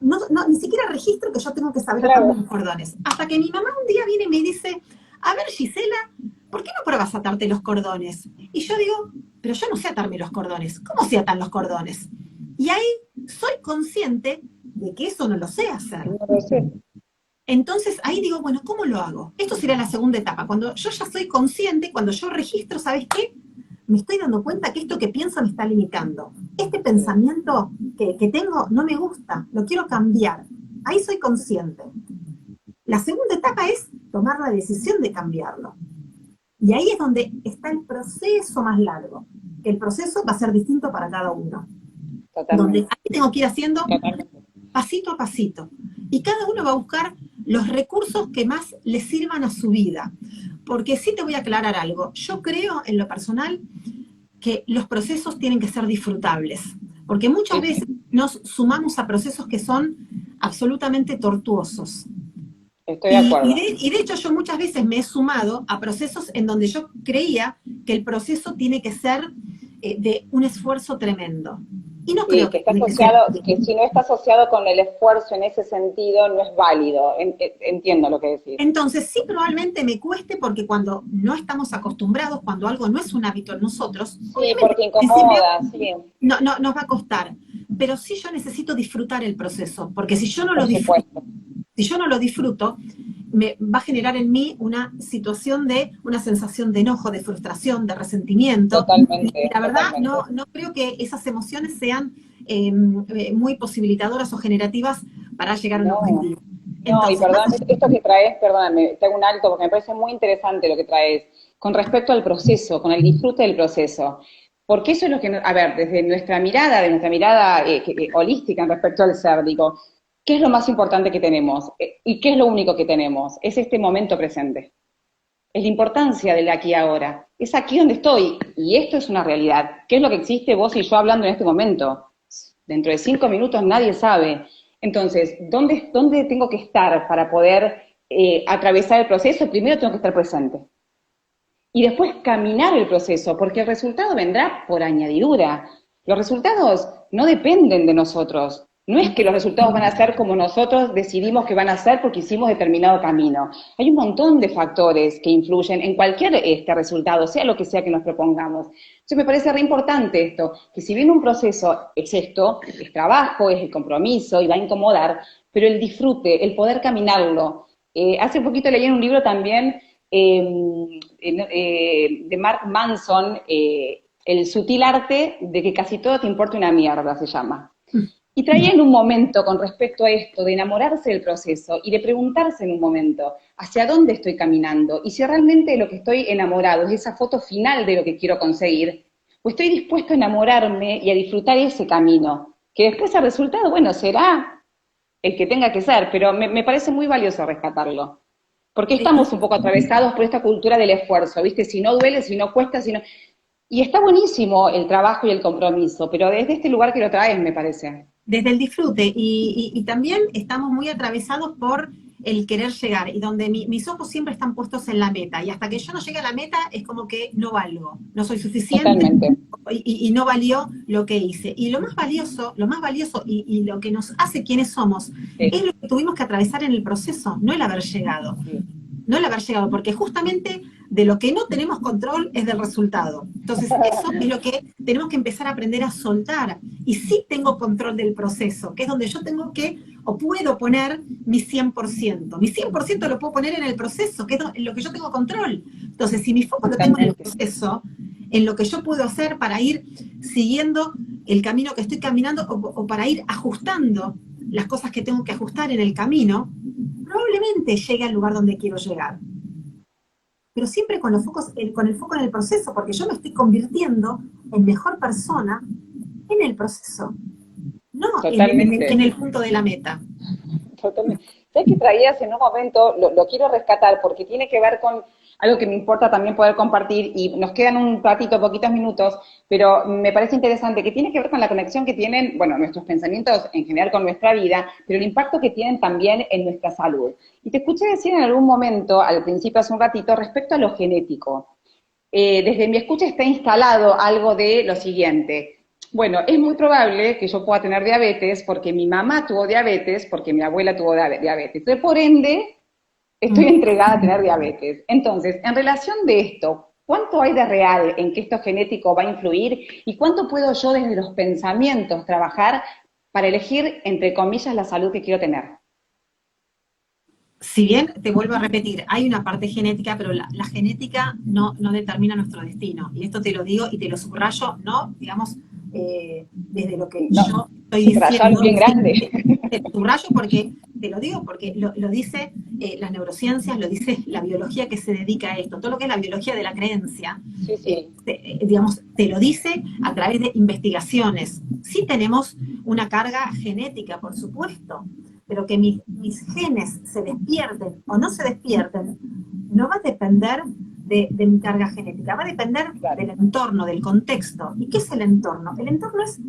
Ni siquiera registro que yo tengo que saber atarme Claro. los cordones. Hasta que mi mamá un día viene y me dice, a ver Gisela, ¿por qué no pruebas a atarte los cordones? Y yo digo, pero yo no sé atarme los cordones. ¿Cómo se atan los cordones? Y ahí soy consciente de que eso no lo sé hacer. No lo sé. Entonces ahí digo, bueno, ¿cómo lo hago? Esto sería la segunda etapa. Cuando yo ya soy consciente, cuando yo registro, ¿sabes qué? Me estoy dando cuenta que esto que pienso me está limitando. Este Sí. pensamiento que tengo no me gusta, lo quiero cambiar. Ahí soy consciente. La segunda etapa es tomar la decisión de cambiarlo. Y ahí es donde está el proceso más largo. El proceso va a ser distinto para cada uno. Donde Totalmente. ahí tengo que ir haciendo Totalmente. pasito a pasito. Y cada uno va a buscar los recursos que más le sirvan a su vida. Porque sí te voy a aclarar algo. Yo creo en lo personal que los procesos tienen que ser disfrutables. Porque muchas Sí, veces nos sumamos a procesos que son absolutamente tortuosos. estoy de acuerdo. Y de hecho yo muchas veces me he sumado a procesos en donde yo creía que el proceso tiene que ser de un esfuerzo tremendo. Y no creo Sí, que que está tiene que ser asociado, así. que si no está asociado con el esfuerzo en ese sentido, no es válido. Entiendo lo que decís. Entonces, sí, probablemente me cueste porque cuando no estamos acostumbrados, cuando algo no es un hábito en nosotros, Sí, obviamente porque al principio incomoda, sí, nos va a costar. Pero sí yo necesito disfrutar el proceso, porque por supuesto. si yo no lo disfruto, me va a generar en mí una situación de, una sensación de enojo, de frustración, de resentimiento. Y Totalmente, la verdad, totalmente. no creo que esas emociones sean muy posibilitadoras o generativas para llegar a un No, objetivo. no, y Entonces, más perdón, allá, esto que traes, perdóname, te hago un alto porque me parece muy interesante lo que traes con respecto al proceso, con el disfrute del proceso. Porque eso es lo que, a ver, desde nuestra mirada holística en respecto al ser, digo, ¿qué es lo más importante que tenemos? ¿Y qué es lo único que tenemos? Es este momento presente. Es la importancia del aquí y ahora. Es aquí donde estoy y esto es una realidad. ¿Qué es lo que existe vos y yo hablando en este momento? Dentro de 5 minutos nadie sabe. Entonces, ¿dónde tengo que estar para poder atravesar el proceso? Primero tengo que estar presente. Y después caminar el proceso, porque el resultado vendrá por añadidura. Los resultados no dependen de nosotros. No es que los resultados van a ser como nosotros decidimos que van a ser porque hicimos determinado camino. Hay un montón de factores que influyen en cualquier resultado, sea lo que sea que nos propongamos. Entonces me parece re importante esto, que si bien un proceso es esto, es trabajo, es el compromiso y va a incomodar, pero el disfrute, el poder caminarlo. Hace poquito leí en un libro también de Mark Manson, El sutil arte de que casi todo te importa una mierda, se llama. Y traía en un momento con respecto a esto, de enamorarse del proceso y de preguntarse en un momento, ¿hacia dónde estoy caminando? Y si realmente lo que estoy enamorado es esa foto final de lo que quiero conseguir, pues estoy dispuesto a enamorarme y a disfrutar ese camino, que después el resultado, bueno, será el que tenga que ser, pero me parece muy valioso rescatarlo. Porque estamos un poco atravesados por esta cultura del esfuerzo, ¿viste? Si no duele, si no cuesta, si no... Y está buenísimo el trabajo y el compromiso, pero desde este lugar que lo traes, me parece. Desde el disfrute, y también estamos muy atravesados por el querer llegar, y donde mis ojos siempre están puestos en la meta, y hasta que yo no llegue a la meta es como que no valgo, no soy suficiente, Totalmente. y no valió lo que hice. Y lo más valioso y lo que nos hace quienes somos, es Sí, lo que tuvimos que atravesar en el proceso, no el haber llegado. sí. No el haber llegado, porque justamente de lo que no tenemos control es del resultado. Entonces, eso es lo que tenemos que empezar a aprender a soltar. Y sí tengo control del proceso, que es donde yo tengo que, o puedo poner mi 100%. Mi 100% lo puedo poner en el proceso, que es en lo que yo tengo control. Entonces, si mi foco lo tengo en el Totalmente. proceso, en lo que yo puedo hacer para ir siguiendo el camino que estoy caminando, o para ir ajustando las cosas que tengo que ajustar en el camino, probablemente llegue al lugar donde quiero llegar. Pero siempre con el foco en el proceso, porque yo me estoy convirtiendo en mejor persona en el proceso, no Totalmente. en el punto de la meta. Totalmente. ¿Sabes que traías en un momento? Lo quiero rescatar porque tiene que ver con algo que me importa también poder compartir y nos quedan un ratito, poquitos minutos, pero me parece interesante que tiene que ver con la conexión que tienen, bueno, nuestros pensamientos en general con nuestra vida, pero el impacto que tienen también en nuestra salud. Y te escuché decir en algún momento, al principio hace un ratito, respecto a lo genético. Desde mi escucha está instalado algo de lo siguiente. Bueno, es muy probable que yo pueda tener diabetes porque mi mamá tuvo diabetes, porque mi abuela tuvo diabetes. Entonces, por ende, estoy entregada a tener diabetes. Entonces, en relación de esto, ¿cuánto hay de real en que esto genético va a influir y cuánto puedo yo desde los pensamientos trabajar para elegir, entre comillas, la salud que quiero tener? Si bien, te vuelvo a repetir, hay una parte genética, pero la genética no determina nuestro destino. Y esto te lo digo y te lo subrayo, no, digamos, desde lo que No, yo estoy subrayar diciendo, bien grande. te lo subrayo porque te lo digo, porque lo dice las neurociencias, lo dice la biología que se dedica a esto, todo lo que es la biología de la creencia, Sí, sí, digamos, te lo dice a través de investigaciones. Sí tenemos una carga genética, por supuesto, pero que mis genes se despierten o no se despierten, no va a depender de mi carga genética, va a depender claro. del entorno, del contexto. ¿Y qué es el entorno? El entorno es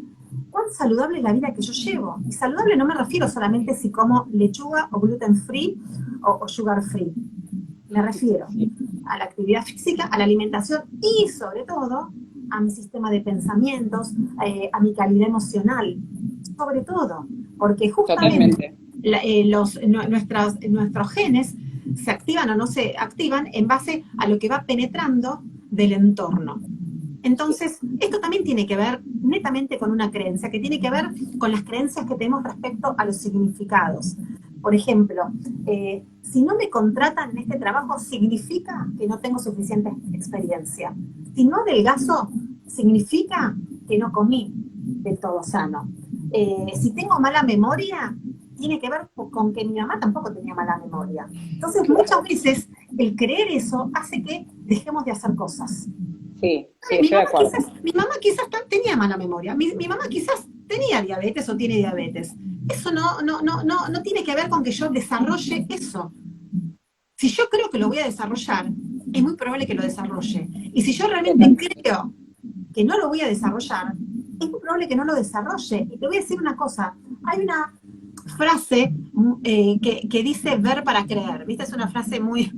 cuán saludable es la vida que yo llevo. Y saludable no me refiero solamente si como lechuga o gluten free o sugar free. Me refiero Sí, a la actividad física, a la alimentación y sobre todo a mi sistema de pensamientos, a mi calidad emocional, sobre todo, porque justamente totalmente. nuestros genes se activan o no se activan en base a lo que va penetrando del entorno. Sí, Entonces, esto también tiene que ver netamente con una creencia, que tiene que ver con las creencias que tenemos respecto a los significados. Por ejemplo, si no me contratan en este trabajo, significa que no tengo suficiente experiencia. Si no adelgazo, significa que no comí del todo sano. Si tengo mala memoria, tiene que ver con que mi mamá tampoco tenía mala memoria. Entonces, muchas claro. veces el creer eso hace que dejemos de hacer cosas. Sí, sí, Ay, estoy de acuerdo. mi mamá quizás tenía mala memoria, mi mamá quizás tenía diabetes o tiene diabetes. Eso no tiene que ver con que yo desarrolle eso. Si yo creo que lo voy a desarrollar, es muy probable que lo desarrolle. Y si yo realmente Totalmente. creo que no lo voy a desarrollar, es muy probable que no lo desarrolle. Y te voy a decir una cosa, hay una frase que dice ver para creer, ¿viste? Es una frase muy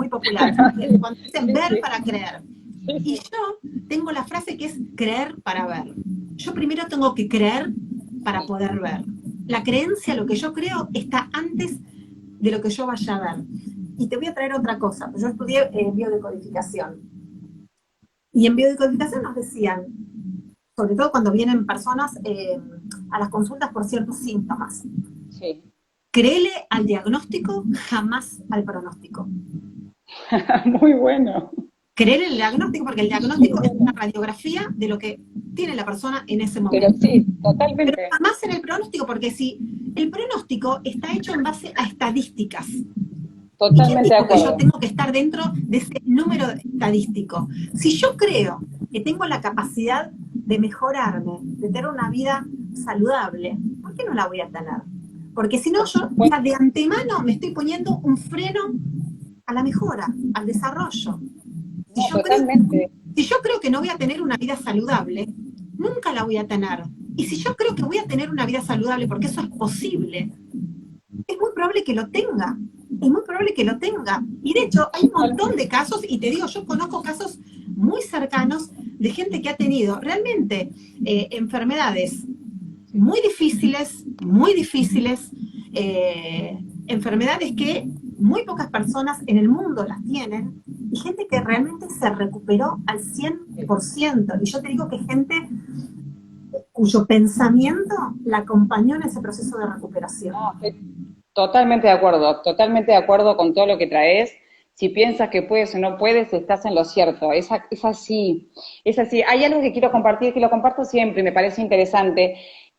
popular, cuando dicen Sí, ver sí, para creer. sí, Y sí. yo tengo la frase que es creer para ver. Yo primero tengo que creer para Sí, poder ver. la creencia, lo que yo creo, está antes de lo que yo vaya a ver. Y te voy a traer otra cosa. Yo estudié biodecodificación. Y en biodecodificación nos decían, sobre todo cuando vienen personas a las consultas por ciertos síntomas, Sí. créele al diagnóstico, jamás al pronóstico. Muy bueno. Creer en el diagnóstico, porque el diagnóstico es una radiografía de lo que tiene la persona en ese Pero momento. sí, Pero totalmente. jamás en el pronóstico, porque si el pronóstico está hecho en base a estadísticas, ¿y quién Totalmente de dijo que yo acuerdo. tengo que estar dentro de ese número estadístico? Si yo creo que tengo la capacidad de mejorarme, de tener una vida saludable, ¿por qué no la voy a tener? Porque si no, Por yo supuesto. ya de antemano me estoy poniendo un freno a la mejora, al desarrollo. Si No, yo creo, totalmente. si yo creo que no voy a tener una vida saludable, nunca la voy a tener. Y si yo creo que voy a tener una vida saludable, porque eso es posible, es muy probable que lo tenga. Es muy probable que lo tenga. Y de hecho, hay un montón de casos, y te digo, yo conozco casos muy cercanos de gente que ha tenido realmente enfermedades muy difíciles, enfermedades que muy pocas personas en el mundo las tienen, y gente que realmente se recuperó al 100%. Y yo te digo que gente cuyo pensamiento la acompañó en ese proceso de recuperación. No, estoy totalmente de acuerdo con todo lo que traes. Si piensas que puedes o no puedes, estás en lo cierto. Es así, es así. Hay algo que quiero compartir, que lo comparto siempre y me parece interesante,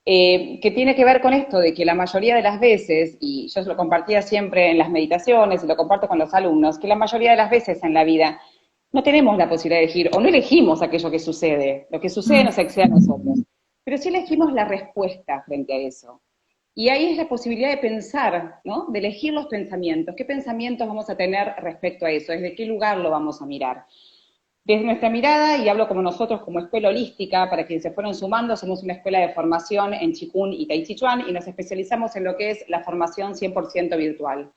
que tiene que ver con esto de que la mayoría de las veces, y yo lo compartía siempre en las meditaciones y lo comparto con los alumnos, que la mayoría de las veces en la vida no tenemos la posibilidad de elegir o no elegimos aquello que sucede. Lo que sucede Mm, nos excede a nosotros. Pero sí elegimos la respuesta frente a eso. Y ahí es la posibilidad de pensar, ¿no? De elegir los pensamientos. ¿Qué pensamientos vamos a tener respecto a eso? ¿Desde qué lugar lo vamos a mirar? Desde nuestra mirada, y hablo como nosotros como escuela holística, para quienes se fueron sumando, somos una escuela de formación en Qigong y Tai Chi Chuan y nos especializamos en lo que es la formación 100% virtual.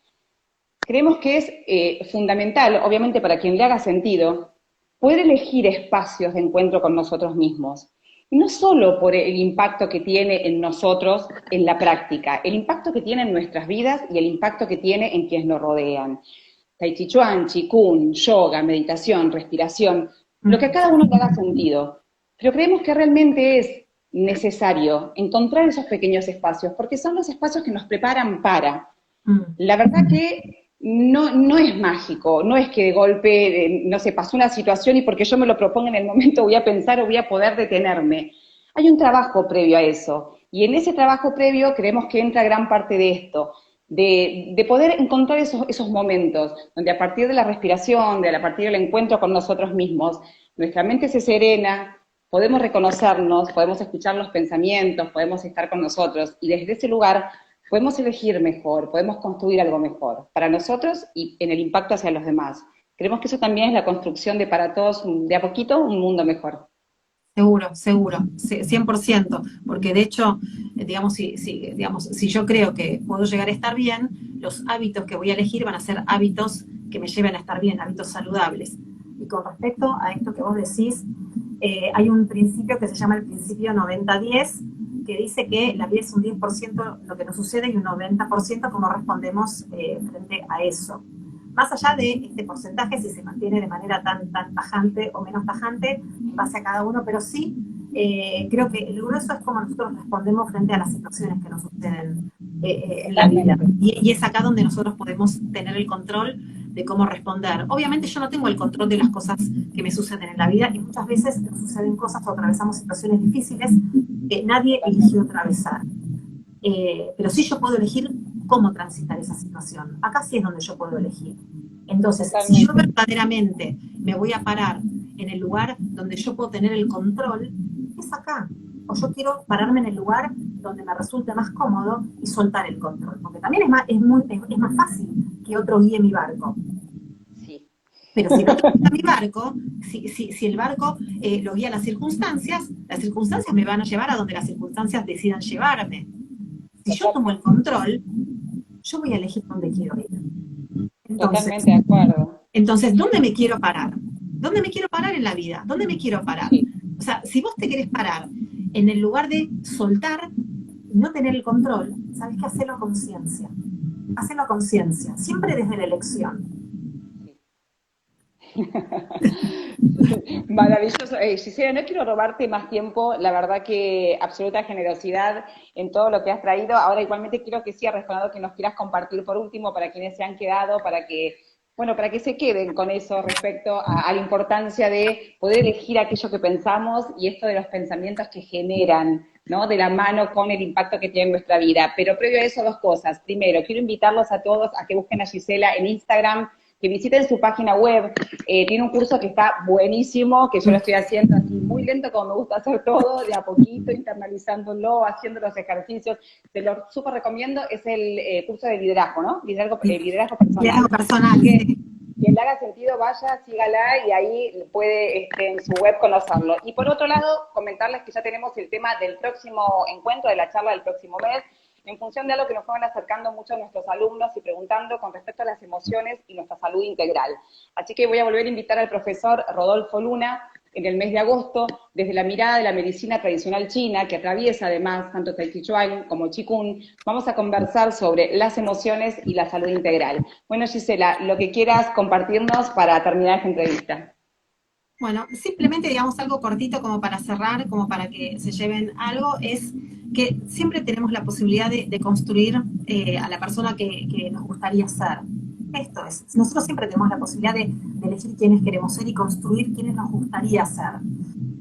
Creemos que es fundamental, obviamente para quien le haga sentido, poder elegir espacios de encuentro con nosotros mismos. Y no solo por el impacto que tiene en nosotros en la práctica, el impacto que tiene en nuestras vidas y el impacto que tiene en quienes nos rodean. Tai Chi Chuan, Qigong, yoga, meditación, respiración, lo que a mm, cada uno le haga sentido. Pero creemos que realmente es necesario encontrar esos pequeños espacios, porque son los espacios que nos preparan para. mm. La verdad que no es mágico, no es que de golpe, no sé, pasó una situación y porque yo me lo proponga en el momento voy a pensar o voy a poder detenerme. Hay un trabajo previo a eso, y en ese trabajo previo creemos que entra gran parte de esto, de poder encontrar esos momentos donde a partir de la respiración, a partir del encuentro con nosotros mismos, nuestra mente se serena, podemos reconocernos, podemos escuchar los pensamientos, podemos estar con nosotros, y desde ese lugar podemos elegir mejor, podemos construir algo mejor para nosotros y en el impacto hacia los demás. Creemos que eso también es la construcción de para todos, de a poquito, un mundo mejor. Seguro, seguro, 100%, porque de hecho, digamos, si yo creo que puedo llegar a estar bien, los hábitos que voy a elegir van a ser hábitos que me lleven a estar bien, hábitos saludables. Y con respecto a esto que vos decís, hay un principio que se llama el principio 90-10, que dice que la vida es un 10% lo que nos sucede y un 90% cómo respondemos frente a eso. Más allá de este porcentaje, si se mantiene de manera tan tajante o menos tajante, en base a cada uno, pero sí, creo que el grueso es como nosotros respondemos frente a las situaciones que nos suceden en la vida. Totalmente. Y es acá donde nosotros podemos tener el control de cómo responder. Obviamente yo no tengo el control de las cosas que me suceden en la vida y muchas veces nos suceden cosas o atravesamos situaciones difíciles que nadie eligió atravesar. Pero sí yo puedo elegir cómo transitar esa situación. Acá sí es donde yo puedo elegir. Entonces, si yo Totalmente. verdaderamente me voy a parar en el lugar donde yo puedo tener el control, es acá. O yo quiero pararme en el lugar donde me resulte más cómodo y soltar el control. Porque también es más fácil que otro guíe mi barco. Sí. Pero si no guía mi barco, si el barco lo guía las circunstancias me van a llevar a donde las circunstancias decidan llevarme. Si yo tomo el control, yo voy a elegir dónde quiero ir. Entonces, Totalmente de acuerdo. entonces, ¿dónde me quiero parar? ¿Dónde me quiero parar en la vida? ¿Dónde me quiero parar? Sí. O sea, si vos te querés parar en el lugar de soltar, no tener el control, ¿sabes qué? Hacelo a conciencia. Hacelo a conciencia, siempre desde la elección. Maravilloso. Gisela, no quiero robarte más tiempo, la verdad que absoluta generosidad en todo lo que has traído. Ahora igualmente quiero que sigas respondiendo, que nos quieras compartir por último para quienes se han quedado, para que, bueno, para que se queden con eso respecto a la importancia de poder elegir aquello que pensamos y esto de los pensamientos que generan, ¿no? De la mano con el impacto que tiene en nuestra vida. Pero previo a eso, dos cosas. Primero, quiero invitarlos a todos a que busquen a Gisela en Instagram, que visiten su página web. Tiene un curso que está buenísimo, que yo lo estoy haciendo así muy lento, como me gusta hacer todo, de a poquito, internalizándolo, haciendo los ejercicios. Te lo súper recomiendo, es el curso de liderazgo, ¿no? Liderazgo personal. Liderazgo personal. Quien le haga sentido, vaya, sígala y ahí puede en su web conocerlo. Y por otro lado, comentarles que ya tenemos el tema del próximo encuentro, de la charla del próximo mes, en función de algo que nos fueron acercando muchos nuestros alumnos y preguntando con respecto a las emociones y nuestra salud integral. Así que voy a volver a invitar al profesor Rodolfo Luna en el mes de agosto, desde la mirada de la medicina tradicional china, que atraviesa además tanto Tai Chi Chuan como Qigong. Vamos a conversar sobre las emociones y la salud integral. Bueno, Gisela, lo que quieras compartirnos para terminar esta entrevista. Bueno, simplemente digamos algo cortito como para cerrar, como para que se lleven algo, es que siempre tenemos la posibilidad de construir a la persona que nos gustaría ser. Esto es, nosotros siempre tenemos la posibilidad de elegir quiénes queremos ser y construir quiénes nos gustaría ser.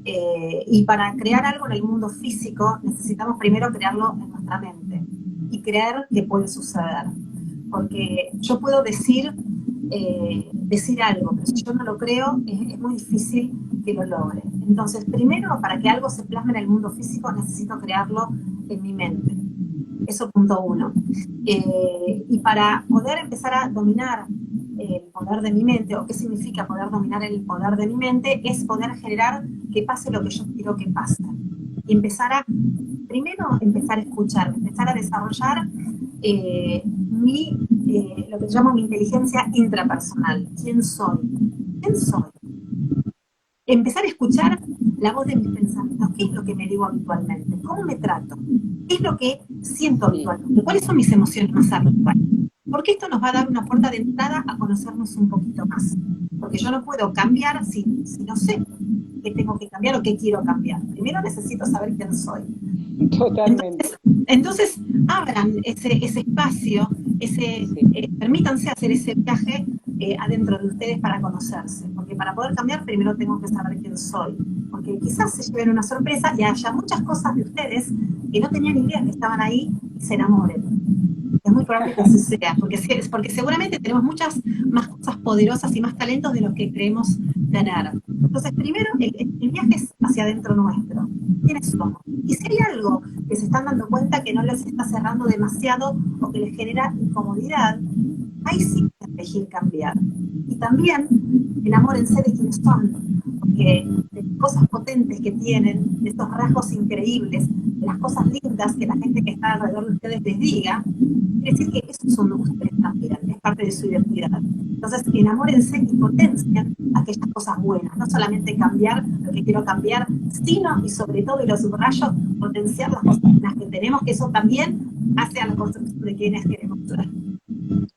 Y para crear algo en el mundo físico necesitamos primero crearlo en nuestra mente y creer que puede suceder. Porque yo puedo decir algo, pero si yo no lo creo, es muy difícil que lo logre. Entonces, primero, para que algo se plasme en el mundo físico, necesito crearlo en mi mente. Eso punto uno. Y para poder empezar a dominar el poder de mi mente, o qué significa poder dominar el poder de mi mente, es poder generar que pase lo que yo quiero que pase. Y primero empezar a escuchar, empezar a desarrollar lo que llamo mi inteligencia intrapersonal. ¿Quién soy? ¿Quién soy? Empezar a escuchar la voz de mis pensamientos. ¿Qué es lo que me digo habitualmente? ¿Cómo me trato? ¿Qué es lo que siento habitualmente? ¿Cuáles son mis emociones más habituales? Porque esto nos va a dar una puerta de entrada a conocernos un poquito más. Porque yo no puedo cambiar si no sé qué tengo que cambiar o qué quiero cambiar. Primero necesito saber quién soy. Totalmente. Entonces abran ese espacio, permítanse hacer ese viaje adentro de ustedes para conocerse. Porque para poder cambiar, primero tengo que saber quién soy. Porque quizás se lleven una sorpresa y haya muchas cosas de ustedes que no tenían idea que estaban ahí y se enamoren. Es muy probable que así sea, porque seguramente tenemos muchas más cosas poderosas y más talentos de los que creemos tener. Entonces, primero, el viaje es hacia adentro nuestro. ¿Quiénes somos? Y si hay algo que se están dando cuenta que no les está cerrando demasiado o que les genera incomodidad, ahí sí que elegir cambiar. Y también enamórense de quiénes son, porque de cosas potentes que tienen, de estos rasgos increíbles, de las cosas lindas que la gente que está alrededor de ustedes les diga, quiere decir que esos son ustedes también, es parte de su identidad. Entonces, enamórense y potencien aquellas cosas buenas, no solamente cambiar lo que quiero cambiar, sino, y sobre todo, y lo subrayo, potenciar las cosas buenas que tenemos, que eso también hace a la construcción de quienes queremos ser.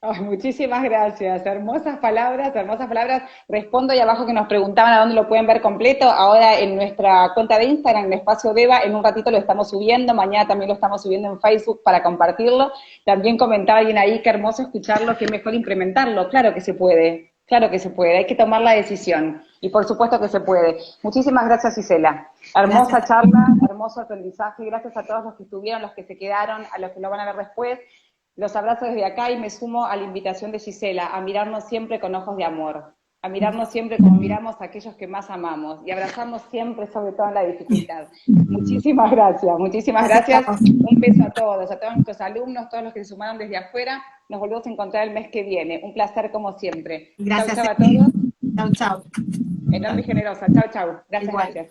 Oh, muchísimas gracias, hermosas palabras, hermosas palabras. Respondo ahí abajo que nos preguntaban a dónde lo pueden ver completo. Ahora en nuestra cuenta de Instagram, en Espacio Deva, en un ratito lo estamos subiendo, mañana también lo estamos subiendo en Facebook para compartirlo. También comentaba alguien ahí, qué hermoso escucharlo, qué mejor implementarlo. Claro que se puede, hay que tomar la decisión. Y por supuesto que se puede. Muchísimas gracias, Gisela. Hermosa charla, hermoso aprendizaje. Gracias a todos los que estuvieron, los que se quedaron, a los que lo van a ver después. Los abrazo desde acá y me sumo a la invitación de Gisela a mirarnos siempre con ojos de amor, a mirarnos siempre como miramos a aquellos que más amamos y abrazarnos siempre, sobre todo en la dificultad. Muchísimas gracias, muchísimas gracias. Un beso a todos nuestros alumnos, todos los que se sumaron desde afuera. Nos volvemos a encontrar el mes que viene. Un placer como siempre. Gracias. Chau, chau a todos. Chau, chau. Enorme y generosa. Chau, chau. Gracias, gracias.